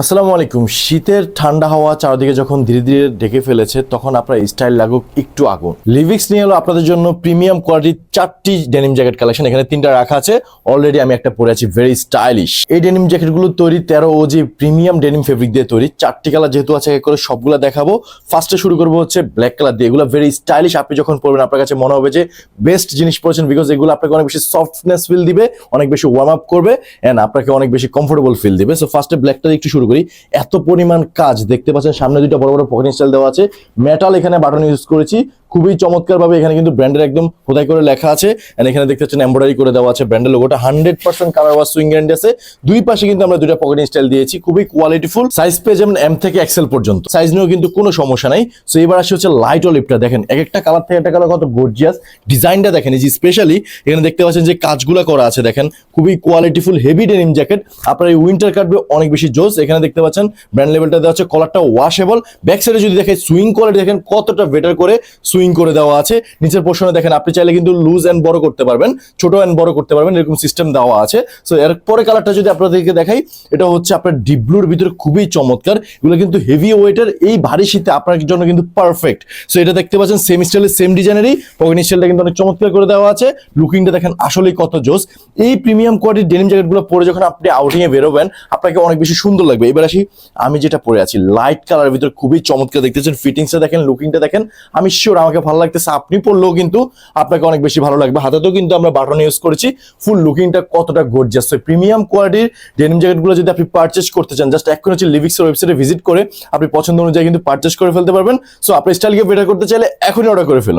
আসসালামু আলাইকুম। শীতের ঠান্ডা হাওয়া চারদিকে যখন ধীরে ধীরে ঢেকে ফেলেছে তখন আপনার স্টাইল লাগুক একটু আগুন। লিভিক্স নিয়ে এলো আপনাদের জন্য প্রিমিয়াম কোয়ালিটির 4টি ডেনিম জ্যাকেট কালেকশন। এখানে 3টা রাখা আছে, অলরেডি আমি একটা পরে আছি, ভেরি স্টাইলিশ। এই ডেনিম জ্যাকেটগুলো তৈরি 13 ওজি প্রিমিয়াম ডেনিম ফেব্রিক দিয়ে তৈরি। 4টি কালার যেহেতু আছে, এক করে সবগুলো দেখাবো। ফার্স্টে শুরু করবো হচ্ছে ব্ল্যাক কালার দিয়ে। এগুলো ভেরি স্টাইলিশ, আপনি যখন পরবেন আপনার কাছে মনে হবে যে বেস্ট জিনিস পরেছেন, বিকজ এগুলো আপনাকে অনেক বেশি সফটনেস ফিল দিবে, অনেক বেশি ওয়ার্ম আপ করবে এন্ড আপনাকে অনেক বেশি কমফোর্টেবল ফিল দিবে। সো ফার্স্টে ব্ল্যাকটা দিয়ে একটু শুরু করি। এত পরিমাণ কাজ দেখতে পাচ্ছেন, সামনে দুইটা বড় বড় পকেট স্টাইল দেওয়া আছে, মেটাল এখানে বাটন ইউজ করেছি, খুবই চমৎকার ভাবে। এখানে কিন্তু ব্র্যান্ডের একদম খোদাই করে লেখা আছে, এন্ড এখানে দেখতে পাচ্ছেন এমব্রয়ডারি করে দেওয়া আছে ব্র্যান্ডের লোগোটা। 100% কালার ওয়াশ সুইং গ্যারান্টি আছে। দুই পাশে কিন্তু আমরা দুইটা পকেট স্টাইল দিয়েছি, খুবই কোয়ালিটিফুল। সাইজ পেয়ে যেমন এম থেকে এক্সেল পর্যন্ত, সাইজ নিয়েও কিন্তু কোনো সমস্যা নাই। সো এবার আসে হচ্ছে লাইট অলিভটা। দেখেন এক একটা কালার থেকে একটা কালার কত গর্জিয়াস, ডিজাইনটা দেখেন। এই যে স্পেশালি এখানে দেখতে পাচ্ছেন যে কাজগুলো করা আছে, দেখেন খুবই কোয়ালিটিফুল হেভি ডেনিম জ্যাকেট। আপনার এই উইন্টার কাটবে অনেক বেশি জোস। এখানে দেখতে পাচ্ছেন ব্র্যান্ড লেভেলটা দেওয়া আছে, কলারটা ওয়াশেবল। ব্যাক সাইডে যদি দেখেন সুইং কোয়ালিটি দেখেন কতটা বেটার করে সুইং করে দেওয়া আছে। নিচের পোর্শনে দেখেন আপনি চাইলে কিন্তু লুজ এন্ড বড় করতে পারবেন, ছোট এন্ড বড় করতে পারবেন, এরকম সিস্টেম দেওয়া আছে। সো এরপরে কালারটা যদি আপনাদেরকে দেখাই, এটা হচ্ছে আপনার ডিপ ব্লুর ভিতরে, খুবই চমৎকার। এগুলো কিন্তু হেভি ওয়েটের, এই ভারী শীতে আপনার জন্য কিন্তু পারফেক্ট। সো এটা দেখতে পাচ্ছেন সেম স্টাইলের সেম ডিজাইনেরই পকেট স্টাইলটা কিন্তু অনেক চমৎকার করে দেওয়া আছে। লুকিংটা দেখেন আসলেই কত জোস। এই প্রিমিয়াম কোয়ালিটির ডেনিম জ্যাকেটগুলো পরে যখন আপনি আউটিং এ বেরোবেন আপনাকে অনেক বেশি সুন্দর লাগবে। এবার আসি আমি যেটা পরে আছি, লাইট কালারের ভিতরে খুবই চমৎকার দেখতেছেন। ফিটিংসটা দেখেন, লুকিংটা দেখেন, আমি শিওর আমাকে ভালো লাগতেছে, আপনি পরলেও কিন্তু আপনাকে অনেক বেশি ভালো লাগবে। হাতেতেও কিন্তু আমরা বাটন ইউজ করেছি। ফুল লুকিংটা কতটা গর্জিয়াস। প্রিমিয়াম কোয়ালিটির ডেনিম জ্যাকেটগুলো যদি আপনি পারচেজ করতে চান, জাস্ট এখন হচ্ছে লিভিক্সের ওয়েবসাইটে ভিজিট করে আপনি পছন্দ অনুযায়ী কিন্তু পারচেজ করে ফেলতে পারবেন। সো আপনার স্টাইলকে বেটার করতে চাইলে এখনই অর্ডার করে ফেলুন।